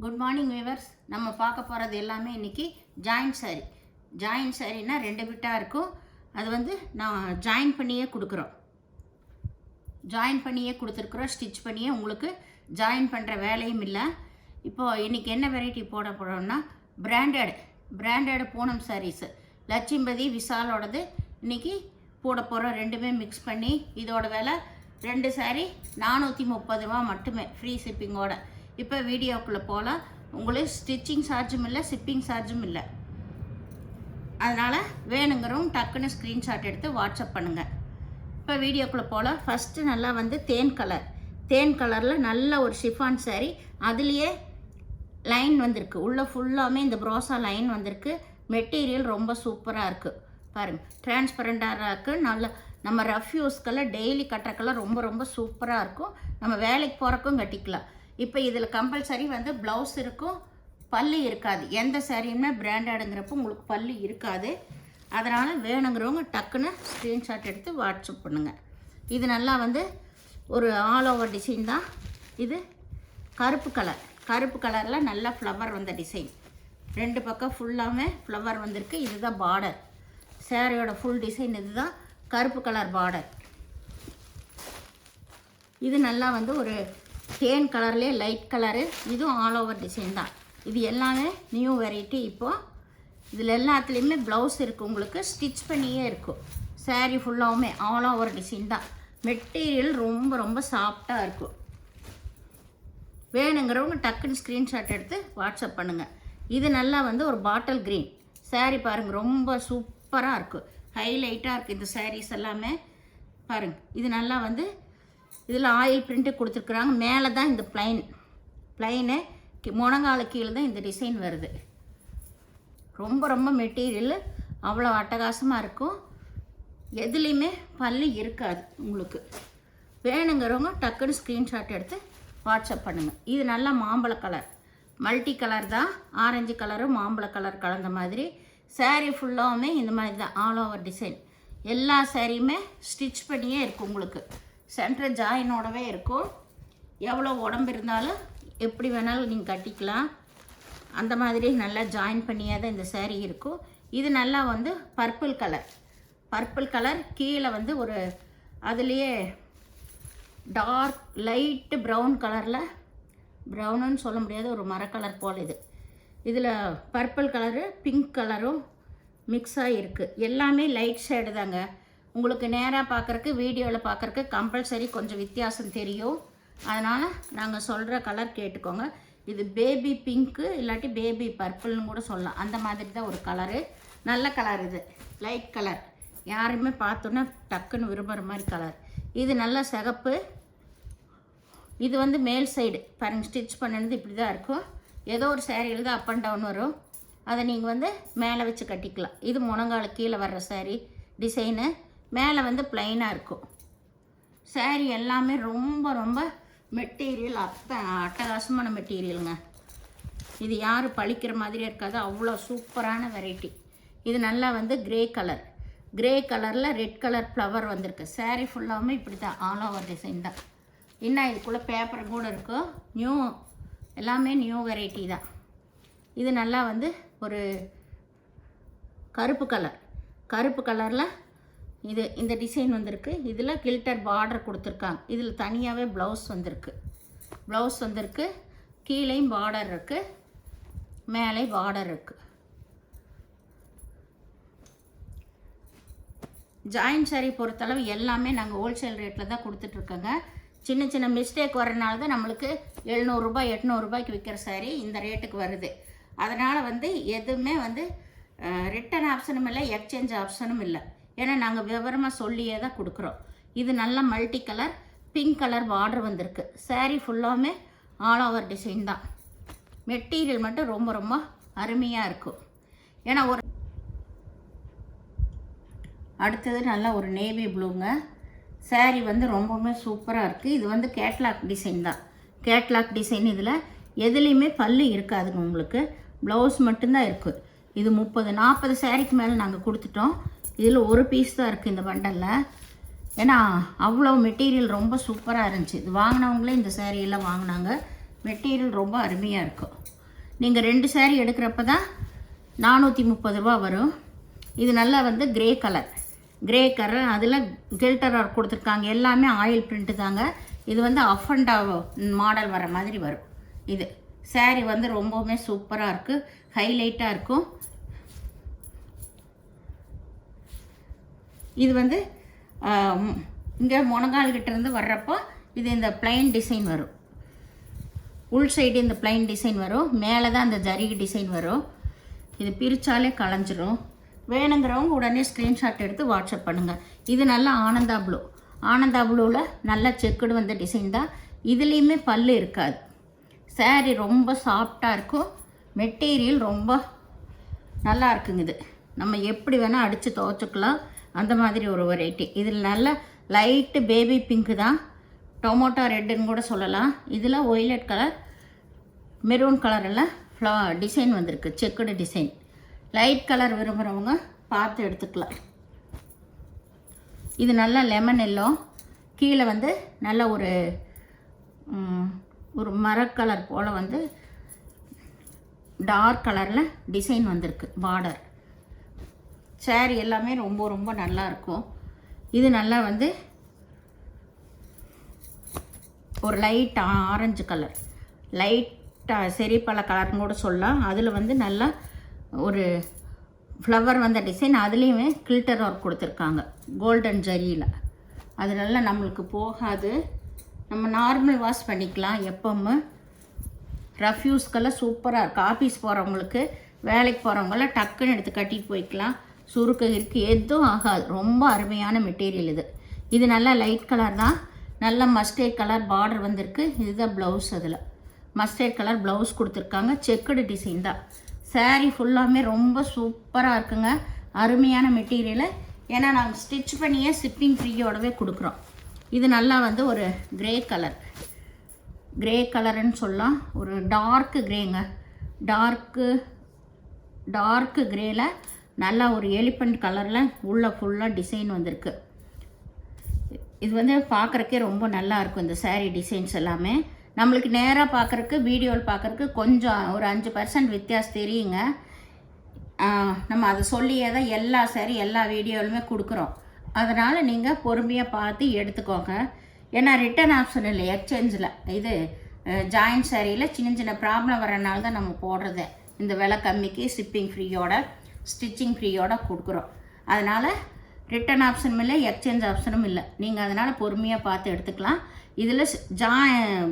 Good morning viewers. நம்ம பார்க்க போகிறது எல்லாமே இன்றைக்கி ஜாயின்ட் சாரீ. ஜாயின்ட் சாரீனா 2 பிட்டாக இருக்கும். அது வந்து நான் ஜாயின் பண்ணியே கொடுத்துருக்குறோம், ஸ்டிச் பண்ணியே உங்களுக்கு ஜாயின் பண்ணுற வேலையும் இல்லை. இப்போது இன்றைக்கி என்ன வெரைட்டி போட போகிறோம்னா பிராண்டட் பூனம் சாரீஸு லட்சுமிபதி விஷாலோடது இன்றைக்கி போட போகிறோம். ரெண்டுமே மிக்ஸ் பண்ணி இதோட விலை 2 சாரீ 430 ரூபா மட்டுமே, ஃப்ரீ ஷிப்பிங்கோட. இப்போ வீடியோக்குள்ளே போகலாம். உங்களுக்கு ஸ்டிச்சிங் சார்ஜும் இல்லை, ஷிப்பிங் சார்ஜும் இல்லை. அதனால் வேணுங்கிறவங்க டக்குன்னு ஸ்க்ரீன்ஷாட் எடுத்து வாட்ஸ்அப் பண்ணுங்கள். இப்போ வீடியோக்குள்ளே போகலாம். ஃபஸ்ட்டு நல்லா வந்து தேன் கலரில் நல்ல ஒரு ஷிஃபான் சாரீ. அதுலேயே லைன் வந்திருக்கு, உள்ளே ஃபுல்லாமே இந்த ப்ரோசா லைன் வந்திருக்கு. மெட்டீரியல் ரொம்ப சூப்பராக இருக்குது பாருங்கள், டிரான்ஸ்பரண்டாக இருக்குது. நல்ல நம்ம ரஃப் யூஸ்க்கெல்லாம் டெய்லி கட்டுறக்கெல்லாம் ரொம்ப ரொம்ப சூப்பராக இருக்கும். நம்ம வேலைக்கு போகிறக்கும் கட்டிக்கலாம். இப்போ இதில் கம்பல்சரி வந்து ப்ளவுஸ் இருக்கும், பல்லு இருக்காது. எந்த சாரியுமே பிராண்டடுங்கிறப்போ உங்களுக்கு பல்லு இருக்காது. அதனால் வேணுங்கிறவங்க டக்குன்னு ஸ்க்ரீன்ஷாட் எடுத்து வாட்ஸ்அப் பண்ணுங்கள். இது நல்லா வந்து ஒரு ஆல் ஓவர் டிசைன் தான். இது கருப்பு கலரில் நல்லா ஃப்ளவர் வந்த டிசைன். 2 பக்கம் ஃபுல்லாமே ஃப்ளவர் வந்திருக்கு. இதுதான் பார்டர், சாரியோட ஃபுல் டிசைன். இதுதான் கருப்பு கலர் பார்டர். இது நல்லா வந்து ஒரு தேன் கலர்லேயே லைட் கலரு. இதுவும் ஆல் ஓவர் டிசைன் தான். இது எல்லாமே நியூ வெரைட்டி. இப்போது இதில் எல்லாத்துலேயுமே ப்ளவுஸ் இருக்குது, உங்களுக்கு ஸ்டிச் பண்ணியே இருக்கும். சாரீ ஃபுல்லாகவுமே ஆல் ஓவர் டிசைன் தான். மெட்டீரியல் ரொம்ப ரொம்ப சாஃப்டாக இருக்கும். வேணுங்கிறவங்க டக்குன்னு ஸ்க்ரீன்ஷாட் எடுத்து வாட்ஸ்அப் பண்ணுங்கள். இது நல்லா வந்து ஒரு பாட்டில் க்ரீன் சாரீ பாருங்கள், ரொம்ப சூப்பராக இருக்கும், ஹைலைட்டாக இருக்குது இந்த சாரீஸ் எல்லாமே பாருங்கள். இது நல்லா வந்து இதில் ஆயில் பிரிண்ட்டு கொடுத்துருக்குறாங்க. மேலே தான் இந்த ப்ளைனு முழங்கால கீழே தான் இந்த டிசைன் வருது. ரொம்ப ரொம்ப மெட்டீரியல் அவ்வளோ அட்டகாசமாக இருக்கும். எதுலேயுமே பல்லு இருக்காது உங்களுக்கு. வேணுங்கிறவங்க டக்குன்னு ஸ்க்ரீன்ஷாட் எடுத்து வாட்ஸ்அப் பண்ணுங்கள். இது நல்லா மாம்பழ கலர், மல்டி கலர் தான். ஆரஞ்சு கலரும் மாம்பழ கலர் கலந்த மாதிரி. சாரீ ஃபுல்லாகவுமே இந்த மாதிரி தான் ஆல் ஓவர் டிசைன். எல்லா சாரியுமே ஸ்டிச் பண்ணியே இருக்கும் உங்களுக்கு. சென்டர் ஜாயினோடவே இருக்கும். எவ்வளோ உடம்பு இருந்தாலும் எப்படி வேணாலும் நீங்கள் கட்டிக்கலாம். அந்த மாதிரி நல்லா ஜாயின் பண்ணியே தான் இந்த சாரீ இருக்கும். இது நல்லா வந்து பர்பிள் கலர் கீழே வந்து ஒரு அதுலேயே டார்க் லைட்டு ப்ரௌன் கலரில், ப்ரௌனுன்னு சொல்ல முடியாது, ஒரு மர கலர் போல். இதில் பர்பிள் கலரு பிங்க் கலரும் மிக்ஸாக இருக்குது. எல்லாமே லைட் ஷேடு தாங்க. உங்களுக்கு நேராக பார்க்குறக்கு வீடியோவில் பார்க்குறக்கு கம்பல்சரி கொஞ்சம் வித்தியாசம் தெரியும். அதனால் நாங்கள் சொல்கிற கலர் கேட்டுக்கோங்க. இது பேபி பிங்க்கு இல்லாட்டி பேபி பர்பிள்னு கூட சொல்லலாம். அந்த மாதிரி தான் ஒரு கலரு. நல்ல கலர், இது லைட் கலர். யாருமே பார்த்தோன்னா டக்குன்னு விரும்புகிற மாதிரி கலர். இது நல்ல சிகப்பு. இது வந்து மேல் சைடு பாருங்கள், ஸ்டிச் பண்ணினது இப்படி தான் இருக்கும். ஏதோ ஒரு சேரீயில் தான் அப் அண்ட் டவுன் வரும். அதை நீங்கள் வந்து மேலே வச்சு கட்டிக்கலாம். இது முழங்கால கீழே வர்ற சாரீ டிசைனு. மேலே வந்து ப்ளைனாக இருக்கும். சாரீ எல்லாமே ரொம்ப ரொம்ப மெட்டீரியல் அட்டகாசமான மெட்டீரியலுங்க. இது யாரும் பழிக்கிற மாதிரியே இருக்காது, அவ்வளோ சூப்பரான வெரைட்டி. இது நல்லா வந்து கிரே கலரில் ரெட் கலர் ஃப்ளவர் வந்திருக்கு. சாரீ ஃபுல்லாகவுமே இப்படி தான் ஆல் ஓவர் டிசைன் தான். இன்னும் இதுக்குள்ளே பேப்பர் கூட இருக்கும். எல்லாமே நியூ வெரைட்டி தான். இது நல்லா வந்து ஒரு கருப்பு கலரில் இந்த டிசைன் வந்திருக்கு. இதில் கில்டர் பார்டர் கொடுத்துருக்காங்க. இதில் தனியாகவே ப்ளவுஸ் வந்திருக்கு. கீழேயும் பார்டர் இருக்குது, மேலே பார்டர் இருக்குது. ஜாயின்ட் சாரீ பொறுத்தளவு எல்லாமே நாங்கள் ஹோல்சேல் ரேட்டில் தான் கொடுத்துட்ருக்கோங்க. சின்ன மிஸ்டேக் வரனால தான் நம்மளுக்கு 700 ரூபாய் 800 ரூபாய்க்கு விற்கிற சாரீ இந்த ரேட்டுக்கு வருது. அதனால் வந்து எதுவுமே வந்து ரிட்டன் ஆப்ஷனும் இல்லை, எக்ஸ்சேஞ்ச் ஆப்ஷனும் இல்லை. ஏன்னா நாங்கள் விவரமாக சொல்லியே தான் கொடுக்குறோம். இது நல்ல multi colour pink colour border வந்திருக்கு. சாரீ ஃபுல்லாமே ஆல் ஓவர் டிசைன் தான். மெட்டீரியல் மட்டும் ரொம்ப ரொம்ப அருமையாக இருக்கும். ஏன்னா அடுத்தது நல்லா ஒரு நேவி ப்ளூங்க. சாரீ வந்து ரொம்பவுமே சூப்பராக இருக்குது. இது வந்து கேட்லாக் டிசைன் தான். Catalogue design. இதில் எதுலேயுமே பல்லு இருக்காதுங்க உங்களுக்கு. ப்ளவுஸ் மட்டும்தான் இருக்குது. இது 30-40 சாரீக்கு மேலே நாங்கள் கொடுத்துட்டோம். இதில் ஒரு பீஸ் தான் இருக்குது இந்த பண்டலில். ஏன்னா அவ்வளோ மெட்டீரியல் ரொம்ப சூப்பராக இருந்துச்சு. இது வாங்கினவங்களே இந்த சாரியெல்லாம் வாங்கினாங்க. மெட்டீரியல் ரொம்ப அருமையாக இருக்கும். நீங்கள் 2 சாரீ எடுக்கிறப்ப தான் 430 ரூபா வரும். இது நல்லா வந்து கிரே கலர் அதில் கில்டர் ஒர்க் கொடுத்துருக்காங்க. எல்லாமே ஆயில் பிரிண்ட்டு தாங்க. இது வந்து அஃப் அண்ட் மாடல் வர மாதிரி வரும். இது சாரீ வந்து ரொம்பவுமே சூப்பராக இருக்குது, ஹைலைட்டாக இருக்கும். இது வந்து இங்கே முனங்கால்கிட்டேருந்து வர்றப்போ இது இந்த பிளைன் டிசைன் வரும். உள் சைடு இந்த பிளைன் டிசைன் வரும், மேலே தான் இந்த ஜரிகை டிசைன் வரும். இது பிரித்தாலே களைஞ்சிரும். வேணுங்கிறவங்க உடனே ஸ்க்ரீன்ஷாட் எடுத்து வாட்ஸ்அப் பண்ணுங்கள். இது நல்லா ஆனந்தா ப்ளூவில் நல்ல செக்குடு வந்த டிசைன் தான். இதுலேயுமே பல்லு இருக்காது. சாரீ ரொம்ப சாஃப்டாக இருக்கும். மெட்டீரியல் ரொம்ப நல்லா இருக்குங்க. இது நம்ம எப்படி வேணால் அடித்து துவைச்சிக்கலாம், அந்த மாதிரி ஒரு வெரைட்டி. இதில் நல்ல லைட்டு பேபி பிங்க்கு தான், டொமேட்டோ ரெட்டுன்னு கூட சொல்லலாம். இதில் ஒய்லட் கலர், மெரூன் கலரில் டிசைன் வந்திருக்கு, செக்குடு டிசைன். லைட் கலர் விரும்புகிறவங்க பார்த்து எடுத்துக்கலாம். இது நல்லா லெமன் எல்லோ, கீழே வந்து நல்ல ஒரு மரக்கலர் போல் வந்து டார்க் கலரில் டிசைன் வந்திருக்கு பார்டர். சாரீ எல்லாமே ரொம்ப ரொம்ப நல்லா இருக்கும். இது நல்லா வந்து ஒரு லைட் ஆரஞ்சு கலர், லைட்டாக செரிப்பழ கலர்னு கூட சொல்லலாம். அதில் வந்து நல்லா ஒரு ஃப்ளவர் வந்த டிசைன், அதுலேயுமே கில்டர் ஒர்க் கொடுத்துருக்காங்க கோல்டன் ஜரியில். அது நல்லா நம்மளுக்கு போகாது, நம்ம நார்மல் வாஷ் பண்ணிக்கலாம். எப்பவும் ரஃப் யூஸ்க்கெல்லாம் சூப்பராக இருக்குது. ஆஃபீஸ் போகிறவங்களுக்கு, வேலைக்கு போகிறவங்களாம் டக்குன்னு எடுத்து கட்டிட்டு போய்க்கலாம். சுருக்கு எதுவும் ஆகாது. ரொம்ப அருமையான மெட்டீரியல் இது. இது நல்லா லைட் கலர் தான், நல்ல மஸ்டர்ட் கலர் பார்டர் வந்திருக்கு. இதுதான் ப்ளவுஸ். அதில் மஸ்டர்ட் கலர் ப்ளவுஸ் கொடுத்துருக்காங்க, செக்குடு டிசைன் தான். சாரீ ஃபுல்லாமே ரொம்ப சூப்பராக இருக்குங்க, அருமையான மெட்டீரியலு. ஏன்னா நாங்கள் ஸ்டிச் பண்ணியே ஷிப்பிங் ஃப்ரீயோடவே கொடுக்குறோம். இது நல்லா வந்து ஒரு கிரே கலருன்னு சொல்லலாம். ஒரு டார்க்கு கிரேங்க, டார்க்கு கிரேல நல்லா ஒரு எலிஃபண்ட் கலரில் உள்ள ஃபுல்லாக டிசைன் வந்திருக்கு. இது வந்து பார்க்குறக்கே ரொம்ப நல்லா இருக்கும். இந்த சாரீ டிசைன்ஸ் எல்லாமே நம்மளுக்கு நேராக பார்க்குறக்கு, வீடியோவில் பார்க்குறக்கு கொஞ்சம் ஒரு 5% வித்தியாசம் தெரியுங்க. நம்ம அதை சொல்லியே தான் எல்லா சாரீ எல்லா வீடியோவிலுமே கொடுக்குறோம். அதனால் நீங்கள் பொறுமையாக பார்த்து எடுத்துக்கோங்க. ஏன்னா ரிட்டன் ஆப்ஷன் இல்லை எக்ஸ்சேஞ்சில். இது ஜாயின்ட் சாரியில் சின்ன ப்ராப்ளம் வரனால தான் நம்ம போடுறது. இந்த விலை கம்மிக்கு ஷிப்பிங் ஃப்ரீயோட, ஸ்டிச்சிங் ஃப்ரீயோட கொடுக்குறோம். அதனால் ரிட்டன் ஆப்ஷனும் இல்லை, எக்ஸ்சேஞ்ச் ஆப்ஷனும் இல்லை. நீங்கள் அதனால் பொறுமையாக பார்த்து எடுத்துக்கலாம். இதில்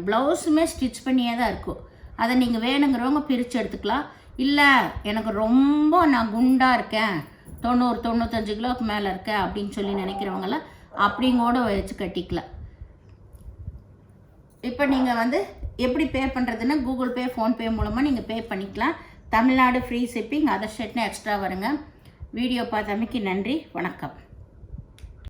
ப்ளவுஸுமே ஸ்டிச் பண்ணியே தான் இருக்கும். அதை நீங்கள் வேணுங்கிறவங்க பிரித்து எடுத்துக்கலாம். இல்லை எனக்கு ரொம்ப நான் குண்டாக இருக்கேன், 90-95 கிலோவுக்கு மேலே இருக்கேன் அப்படின்னு சொல்லி நினைக்கிறவங்களாம் அப்படிங்கூட வச்சு கட்டிக்கலாம். இப்போ நீங்கள் வந்து எப்படி பே பண்ணுறதுன்னா கூகுள் பே, ஃபோன்பே மூலமாக நீங்கள் பே பண்ணிக்கலாம். தமிழ்நாடு ஃப்ரீ ஷிப்பிங், அதர் ஸ்டேட்னா எக்ஸ்ட்ரா வருங்க. வீடியோ பார்த்தமைக்கு நன்றி, வணக்கம்.